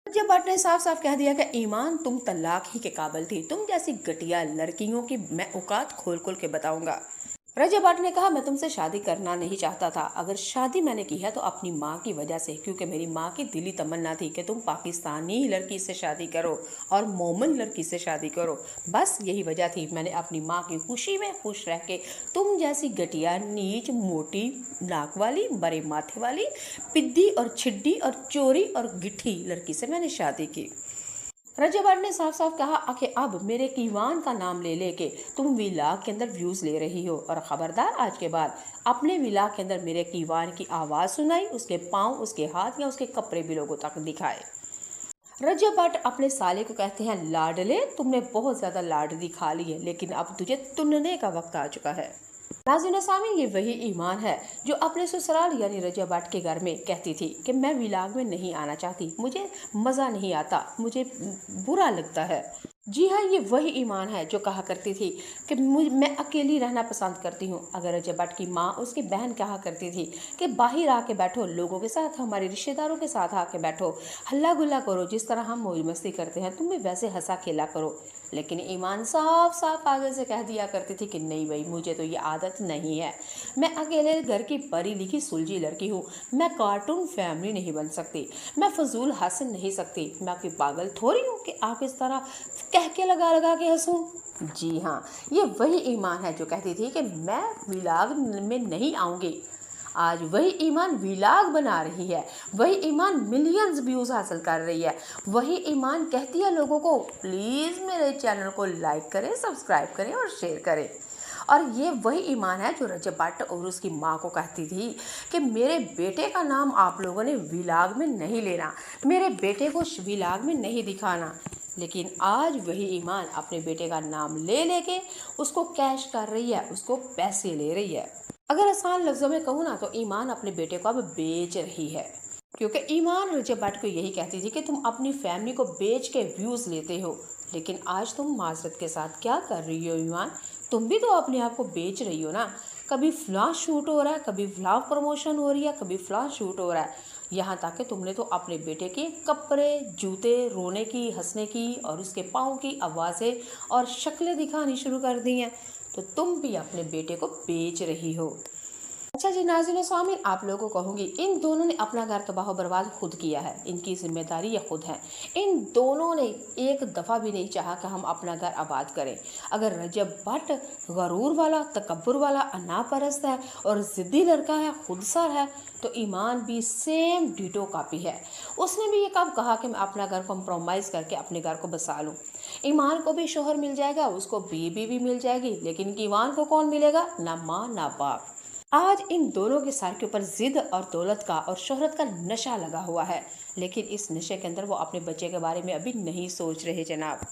रजिया भट्ट ने साफ साफ कह दिया कि ईमान तुम तलाक ही के काबिल थी, तुम जैसी घटिया लड़कियों की मैं औकात खोल खोल के बताऊंगा। रजिया भट्ट ने कहा मैं तुमसे शादी करना नहीं चाहता था, अगर शादी मैंने की है तो अपनी माँ की वजह से, क्योंकि मेरी माँ की दिली तमन्ना थी कि तुम पाकिस्तानी लड़की से शादी करो और मोमन लड़की से शादी करो, बस यही वजह थी। मैंने अपनी माँ की खुशी में खुश रह के तुम जैसी घटिया नीच मोटी नाक वाली बड़े माथे वाली पिद्दी और छिड्डी और चोरी और गिट्ठी लड़की से मैंने शादी की। रजिया भट्ट ने साफ साफ कहा कि अब मेरे कीवान का नाम ले लेके तुम विलाग के अंदर व्यूज ले रही हो, और खबरदार आज के बाद अपने विलाग के अंदर मेरे कीवान की आवाज़ सुनाई, उसके पाँव, उसके हाथ या उसके कपड़े भी लोगों तक दिखाए। रजिया भट्ट अपने साले को कहते हैं लाडले, तुमने बहुत ज़्यादा लाड दिखा ली है, लेकिन अब तुझे तुनने का वक्त आ चुका है। नाज़रीन सामीन, ये वही ईमान है जो अपने ससुराल यानी रजिया भट्ट के घर में कहती थी कि मैं विलाग में नहीं आना चाहती, मुझे मज़ा नहीं आता, मुझे बुरा लगता है। जी हाँ, ये वही ईमान है जो कहा करती थी कि मैं अकेली रहना पसंद करती हूँ। अगर रजिया भट्ट की माँ, उसकी बहन कहा करती थी कि बाहर आके बैठो, लोगों के साथ, हमारे रिश्तेदारों के साथ आके बैठो, हल्ला गुल्ला करो, जिस तरह हम मौज मस्ती करते हैं तुम भी वैसे हंसा खेला करो, लेकिन ईमान साफ साफ आगे से कह दिया करती थी कि नहीं भाई, मुझे तो ये आदत नहीं है, मैं अकेले घर की पढ़ी लिखी सुलझी लड़की हूँ, मैं कार्टून फैमिली नहीं बन सकती, मैं फजूल हंस नहीं सकती, मैं कोई पागल थोड़ी हूँ कि आप इस तरह कह के लगा लगा के हंसूँ। जी हाँ, ये वही ईमान है जो कहती थी कि मैं विलाग में नहीं आऊँगी। आज वही ईमान विलाग बना रही है, वही ईमान मिलियंस व्यूज़ हासिल कर रही है, वही ईमान कहती है लोगों को प्लीज़ मेरे चैनल को लाइक करें, सब्सक्राइब करें और शेयर करें। और ये वही ईमान है जो रजिया भट्ट और उसकी माँ को कहती थी कि मेरे बेटे का नाम आप लोगों ने विलाग में नहीं लेना, मेरे बेटे को विलाग में नहीं दिखाना, लेकिन आज वही ईमान अपने बेटे का नाम ले लेके उसको कैश कर रही है, उसको पैसे ले रही है। अगर आसान लफ्ज़ों में कहूँ ना तो ईमान अपने बेटे को अब बेच रही है, क्योंकि ईमान रजिया भट्ट को यही कहती थी कि तुम अपनी फैमिली को बेच के व्यूज़ लेते हो, लेकिन आज तुम माजरत के साथ क्या कर रही हो ईमान, तुम भी तो अपने आप को बेच रही हो ना। कभी फ्लाश शूट हो रहा है, कभी व्लॉग प्रमोशन हो रही है, कभी फ्लाश शूट हो रहा है, यहाँ तक कि तुमने तो अपने बेटे के कपड़े, जूते, रोने की, हंसने की और उसके पाँव की आवाज़ें और शक्लें दिखानी शुरू कर दी हैं, तो तुम भी अपने बेटे को बेच रही हो। अच्छा जी नाज़रीन सामीन, आप लोगों को कहूँगी इन दोनों ने अपना घर तबाह बर्बाद खुद किया है, इनकी जिम्मेदारी ये खुद है। इन दोनों ने एक दफ़ा भी नहीं चाहा कि हम अपना घर आबाद करें। अगर रजिया भट्ट गरूर वाला, तकब्बुर वाला, अनापरस्त है और ज़िद्दी लड़का है, खुदसर है, तो ईमान भी सेम डिटो कॉपी है। उसने भी ये कब कहा कि मैं अपना घर कॉम्प्रोमाइज़ करके अपने घर को बसा लूँ। ईमान को भी शोहर मिल जाएगा, उसको बीवी भी मिल जाएगी, लेकिन ईमान को कौन मिलेगा? ना माँ ना बाप। आज इन दोनों के सर के ऊपर जिद और दौलत का और शोहरत का नशा लगा हुआ है, लेकिन इस नशे के अंदर वो अपने बच्चे के बारे में अभी नहीं सोच रहे जनाब।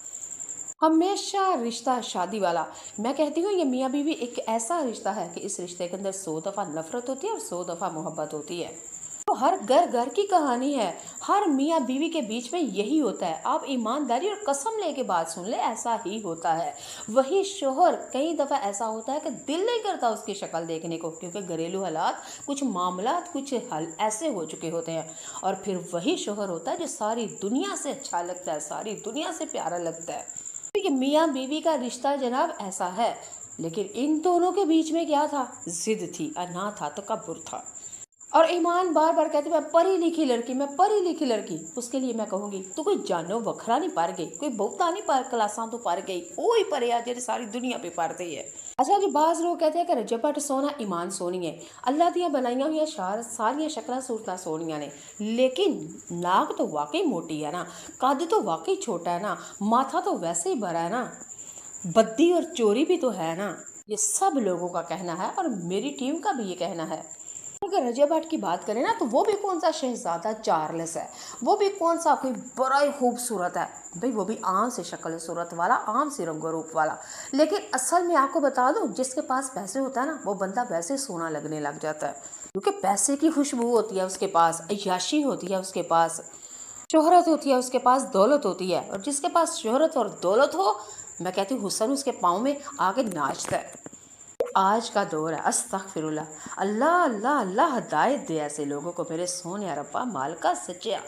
हमेशा रिश्ता शादी वाला, मैं कहती हूँ ये मियाँ बीवी एक ऐसा रिश्ता है कि इस रिश्ते के अंदर 100 दफ़ा नफरत होती है और 100 दफ़ा मोहब्बत होती है। तो हर घर घर की कहानी है, हर मियाँ बीवी के बीच में यही होता है। आप ईमानदारी और कसम लेके बात सुन ले, ऐसा ही होता है। वही शोहर कई दफ़ा ऐसा होता है कि दिल नहीं करता उसकी शक्ल देखने को, क्योंकि घरेलू हालात, कुछ मामलात, कुछ हल ऐसे हो चुके होते हैं। और फिर वही शोहर होता है जो सारी दुनिया से अच्छा लगता है, सारी दुनिया से प्यारा लगता है। तो ये मियाँ बीवी का रिश्ता जनाब ऐसा है, लेकिन इन दोनों के बीच में क्या था? जिद थी, अना था, तकब्बुर था। और ईमान बार बार कहती मैं पढ़ी लिखी लड़की, मैं पढ़ी लिखी लड़की। उसके लिए मैं कहूँगी तू कोई जानो वखरा नहीं पढ़ गई, कोई बहुता नहीं पढ़ क्लासा तो पढ़ गई, वही पढ़े आ जेह्ड़े सारी दुनिया पे पढ़ती है। अच्छा जी, बाज़ लोग कहते हैं कि रजिया भट्ट सोना ईमान सोनी है, अल्लाह दियाँ बनाइया हुई सारिया शक्ल सूरतां सोनिया ने, लेकिन नाक तो वाकई मोटी है ना, कद तो वाकई छोटा है ना, माथा तो वैसे ही बड़ा है ना, बद्दी और चोरी भी तो है ना। ये सब लोगों का कहना है और मेरी टीम का भी ये कहना है। अगर रजिया भट्ट की बात करें ना तो वो भी कौन सा शहजादा चार्ल्स है, वो भी कौन सा कोई बड़ा ही खूबसूरत है भाई, वो भी आम से शक्ल सूरत वाला, आम से रंगो रूप वाला, लेकिन असल में आपको बता दूं जिसके पास पैसे होता है ना वो बंदा वैसे सोना लगने लग जाता है, क्योंकि पैसे की खुशबू होती है उसके पास, अय्याशी होती है उसके पास, शोहरत होती है उसके पास, दौलत होती है, और जिसके पास शोहरत और दौलत हो, मैं कहती हूँ हुस्न उसके पाँव में आके नाचता है। आज का दौर है, अस्तगफिरुल्लाह, अल्लाह अल्लाह अल्लाह हिदायत दे ऐसे लोगों को, मेरे सोने रब्बा मालिका सच्चा।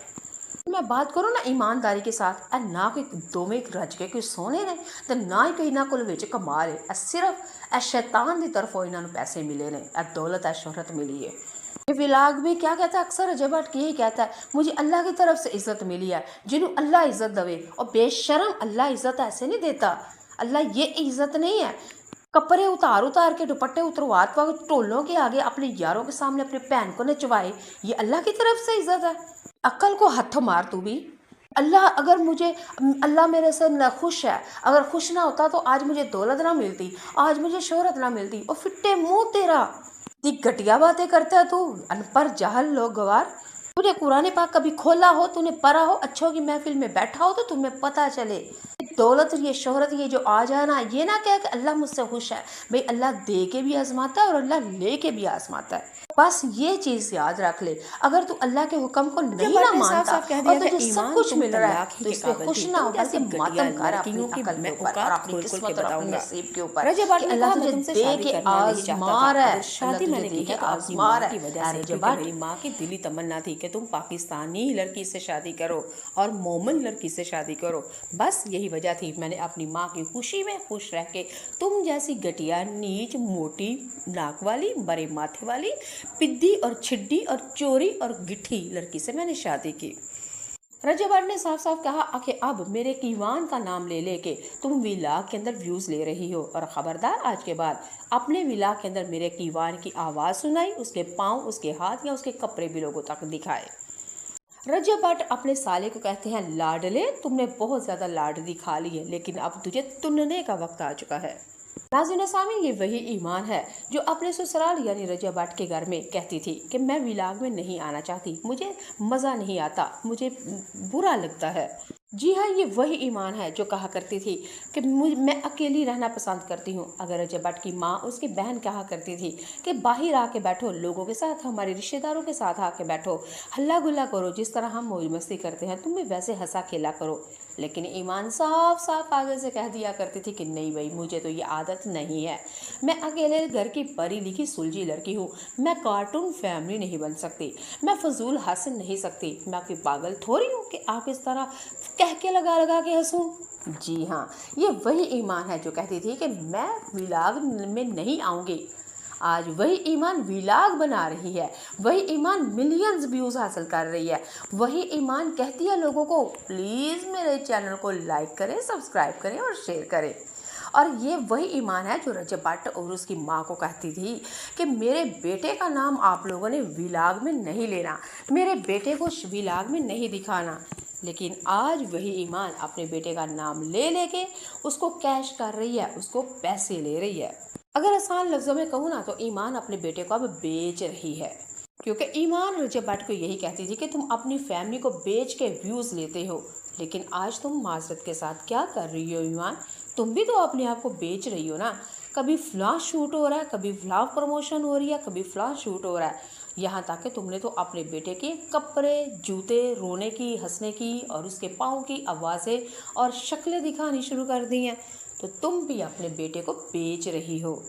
मैं बात करूँ ना ईमानदारी के साथ ना कोई दोवें रज के कोई सोने ने ते ना ही कोई ना कुल विच कमाल है सिर्फ शैतान की तरफों इन्होंने पैसे मिले ने दौलत शोहरत मिली है। ये विलाग भी क्या कहता है अक्सर अजय भट्ट यही कहता है मुझे अल्लाह की तरफ से इज्जत मिली है जिन्हों अल्लाह इज्जत दवे और बेशरम अल्लाह इज्जत ऐसे नहीं देता। अल्लाह ये इज्जत नहीं है कपड़े उतार उतार के दुपट्टे उतरवा टोलों के आगे अपने यारों के सामने अपनी बहन को नचवाए, ये अल्लाह की तरफ से इज्जत है। अक्ल को हथ मार तू भी। अल्लाह अगर मुझे अल्लाह मेरे से न खुश है, अगर खुश ना होता तो आज मुझे दौलत ना मिलती, आज मुझे शोहरत ना मिलती। और फिट्टे मुंह तेरा, ती घटिया बातें करता है तू, अनपढ़ जाहल लोग गवार। तूने कुरान पाक कभी खोला हो, तूने पढ़ा हो, अच्छों की महफिल में बैठा हो तो तुम्हें पता चले दौलत ये शोहरत ये जो आ जाए ना, ये ना कह कि अल्लाह मुझसे खुश है। भाई अल्लाह दे के भी आजमाता है और अल्लाह ले के भी आजमाता है। बस ये चीज याद रख ले, अगर तू अल्लाह के हुक्म को नहीं ना मानता और तुझे सब कुछ मिल रहा है तो इसलिए खुश ना हो, बल्कि मातम कर अपनी अकल के ऊपर और अपनी किस्मत और अपने नसीब के ऊपर कि अल्लाह तुझे दे के आजमा रहा है। शादी मैंने की है आजमा रहा है। मेरी माँ की दिली तमन्ना थी कि तुम पाकिस्तानी लड़की से शादी करो और मोमिन लड़की से शादी करो, बस यही वजह थी। मैंने अपनी माँ की खुशी में खुश रह के तुम जैसी घटिया नीच मोटी नाक वाली बड़े माथे वाली पिद्दी और छिड्डी और चोरी और गिट्ठी लड़की से मैंने शादी की। रजब भट्ट ने साफ साफ कहा कि अब मेरे कीवान का नाम ले लेके तुम विलाग के अंदर व्यूज ले रही हो और खबरदार आज के बाद अपने विलाग के अंदर मेरे कीवान की आवाज़ सुनाई, उसके पाँव उसके हाथ या उसके कपड़े भी लोगों तक दिखाए। रजब भट्ट अपने साले को कहते हैं लाडले तुमने बहुत ज़्यादा लाड दिखा ली है, लेकिन अब तुझे तुनने का वक्त आ चुका है। नाज़रीन सामीन, ये वही ईमान है जो अपने ससुराल यानी रजब भट्ट के घर में कहती थी कि मैं विलाग में नहीं आना चाहती, मुझे मज़ा नहीं आता, मुझे बुरा लगता है। जी हाँ, ये वही ईमान है जो कहा करती थी कि मैं अकेली रहना पसंद करती हूँ। अगर रजब भट्ट की माँ उसकी बहन कहा करती थी कि बाहर आके बैठो, लोगों के साथ, हमारे रिश्तेदारों के साथ आके बैठो, हल्ला गुल्ला करो, जिस तरह हम मौज मस्ती करते हैं तुम भी वैसे हंसा खेला करो। लेकिन ईमान साफ साफ आगे से कह दिया करती थी कि नहीं भाई, मुझे तो ये आदत नहीं है, मैं अकेले घर की पढ़ी लिखी सुलझी लड़की हूँ, मैं कार्टून फैमिली नहीं बन सकती, मैं फजूल हंस नहीं सकती, मैं कोई पागल थोड़ी हूँ कि आप इस तरह कह के लगा लगा के हंसूँ। जी हाँ, ये वही ईमान है जो कहती थी कि मैं विलाग में नहीं आऊँगी। आज वही ईमान विलाग बना रही है, वही ईमान मिलियंस व्यूज हासिल कर रही है, वही ईमान कहती है लोगों को प्लीज़ मेरे चैनल को लाइक करें, सब्सक्राइब करें और शेयर करें। और ये वही ईमान है जो रजब भट्ट और उसकी माँ को कहती थी कि मेरे बेटे का नाम आप लोगों ने विलाग में नहीं लेना, मेरे बेटे को विलाग में नहीं दिखाना। लेकिन आज वही ईमान अपने बेटे का नाम ले लेके उसको कैश कर रही है, उसको पैसे ले रही है। अगर आसान लफ्ज़ों में कहूँ ना तो ईमान अपने बेटे को अब बेच रही है, क्योंकि ईमान रजब भट्ट को यही कहती थी कि तुम अपनी फैमिली को बेच के व्यूज़ लेते हो, लेकिन आज तुम माजरत के साथ क्या कर रही हो ईमान, तुम भी तो अपने आप को बेच रही हो ना। कभी फ्लाश शूट हो रहा है, कभी व्लॉग प्रमोशन हो रही है, कभी फ्लाश शूट हो रहा है, यहाँ तक कि तुमने तो अपने बेटे के कपड़े, जूते, रोने की, हंसने की और उसके पाँव की आवाज़ें और शक्लें दिखानी शुरू कर दी हैं, तो तुम भी अपने बेटे को बेच रही हो।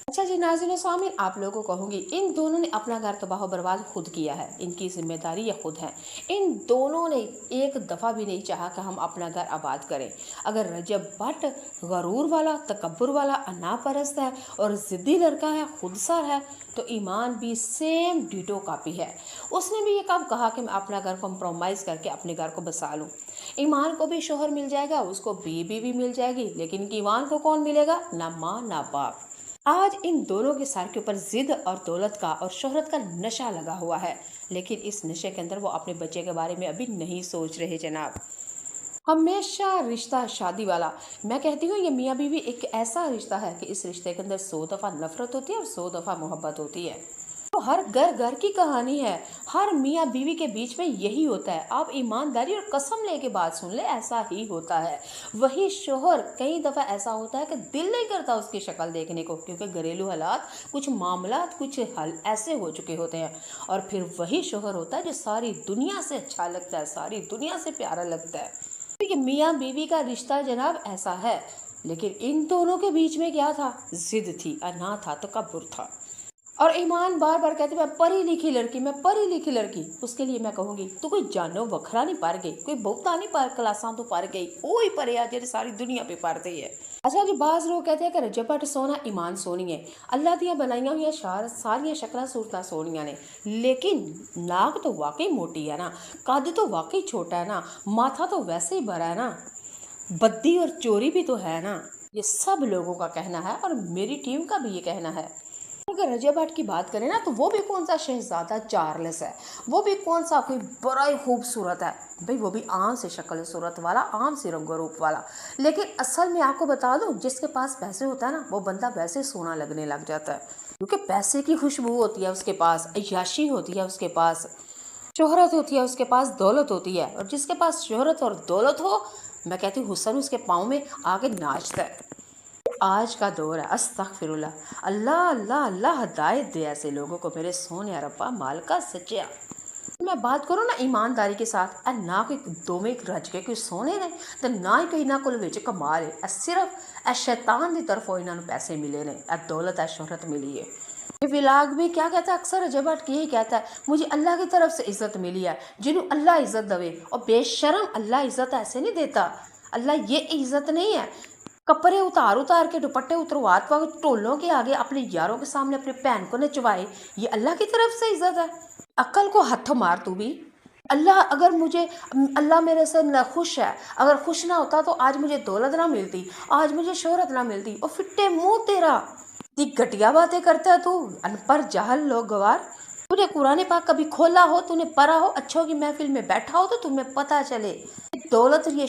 अच्छा जी नाज़रीन सामीन, आप लोगों को कहूँगी इन दोनों ने अपना घर तबाह बर्बाद खुद किया है, इनकी जिम्मेदारी ये खुद है। इन दोनों ने एक दफ़ा भी नहीं चाहा कि हम अपना घर आबाद करें। अगर रजब भट्ट गरूर वाला, तकब्बुर वाला, अनापरस्त है और ज़िद्दी लड़का है, खुदसर है, तो ईमान भी सेम डिटो कॉपी है। उसने भी ये कब कहा कि मैं अपना घर कॉम्प्रोमाइज़ करके अपने घर को बसा लूँ। ईमान को भी शोहर मिल जाएगा, उसको बीवी भी मिल जाएगी, लेकिन ईमान को कौन मिलेगा? ना माँ ना बाप। आज इन दोनों के सर के ऊपर जिद और दौलत का और शोहरत का नशा लगा हुआ है, लेकिन इस नशे के अंदर वो अपने बच्चे के बारे में अभी नहीं सोच रहे जनाब। हमेशा रिश्ता शादी वाला, मैं कहती हूँ ये मियाँ बीवी एक ऐसा रिश्ता है कि इस रिश्ते के अंदर 100 दफ़ा नफरत होती है और 100 दफ़ा मोहब्बत होती है। तो हर घर घर की कहानी है, हर मियाँ बीवी के बीच में यही होता है। आप ईमानदारी और कसम लेके बात सुन ले, ऐसा ही होता है। वही शोहर कई दफ़ा ऐसा होता है कि दिल नहीं करता उसकी शक्ल देखने को, क्योंकि घरेलू हालात, कुछ मामलात, कुछ हल ऐसे हो चुके होते हैं। और फिर वही शोहर होता है जो सारी दुनिया से अच्छा लगता है, सारी दुनिया से प्यारा लगता है। तो ये मियाँ बीवी का रिश्ता जनाब ऐसा है। लेकिन इन दोनों के बीच में क्या था? जिद थी, अना था, तकब्बुर था। और ईमान बार बार कहती मैं पढ़ी लिखी लड़की, मैं पढ़ी लिखी लड़की। उसके लिए मैं कहूँगी तू कोई जानो वखरा नहीं पढ़ गई, कोई बहुता नहीं क्लासां तो पढ़ गई, वो ही पढ़े आ जेह्ड़े सारी दुनिया पे पढ़ते है। अच्छा जी, बाज़ लोग कहते हैं कि रजब भट्ट सोहना ईमान सोहनी है। अल्लाह दियां बनाईयां हुई सारियां शक्लां सूरतां सोहनियां ने, लेकिन नाक तो वाकई मोटी है ना, कद तो वाकई छोटा है ना, माथा तो वैसे ही बड़ा है ना, बद्दी और चोरी भी तो है ना। ये सब लोगों का कहना है और मेरी टीम का भी ये कहना है। अगर रजब भट्ट की बात करें ना, तो वो भी कौन सा शहजादा चार्ल्स है, वो भी कौन सा कोई बड़ा ही खूबसूरत है भाई, वो भी आम से शक्ल सूरत वाला, आम से रंग रूप वाला। लेकिन असल में आपको बता दूं, जिसके पास पैसे होता है ना, वो बंदा वैसे सोना लगने लग जाता है, क्योंकि पैसे की खुशबू होती है उसके पास, अय्याशी होती है उसके पास, शोहरत होती है उसके पास, दौलत होती है। और जिसके पास शोहरत और दौलत हो, मैं कहती हूँ हुस्न उसके पाँव में आके नाचता है। आज का दौर है, अस्तगफिरुल्लाह, अल्लाह अल्लाह अल्लाह हदायत दे ऐसे लोगों को, मेरे सोने रब्बा मालका सच्चा। मैं बात करूँ ना ईमानदारी के साथ, ना कोई दोवें रज के कोई सोने ने, तो ना ही कोई ना कोल विच कमाल है, सिर्फ शैतान की तरफों इन्होंने पैसे मिले ने, दौलत है, शोहरत मिली है। ये विलाग भी क्या कहता है, अक्सर रजब भट्ट यही कहता है, मुझे अल्लाह की तरफ से इज्जत मिली है, जिन्हों अल्लाह इज्जत दवे। और बेशरम, अल्लाह इज्जत ऐसे नहीं देता, अल्लाह ये इज्जत नहीं है कपड़े उतार उतार के, दुपट्टे उतरवा टोलों के आगे अपने यारों के सामने अपनी बहन को नचवाए, ये अल्लाह की तरफ से इज्जत है। अक्ल को हथ मार तू भी। अल्लाह अगर मुझे, अल्लाह मेरे से न खुश है, अगर खुश ना होता तो आज मुझे दौलत ना मिलती, आज मुझे शोहरत ना मिलती। और फिट्टे मुंह तेरा, ये घटिया बातें करता है तू, अनपढ़ जाहल लोग गवार। तूने कुरान पाक कभी खोला हो, तूने पढ़ा हो, अच्छों की महफिल में बैठा हो तो तुम्हें पता चले दौलत ये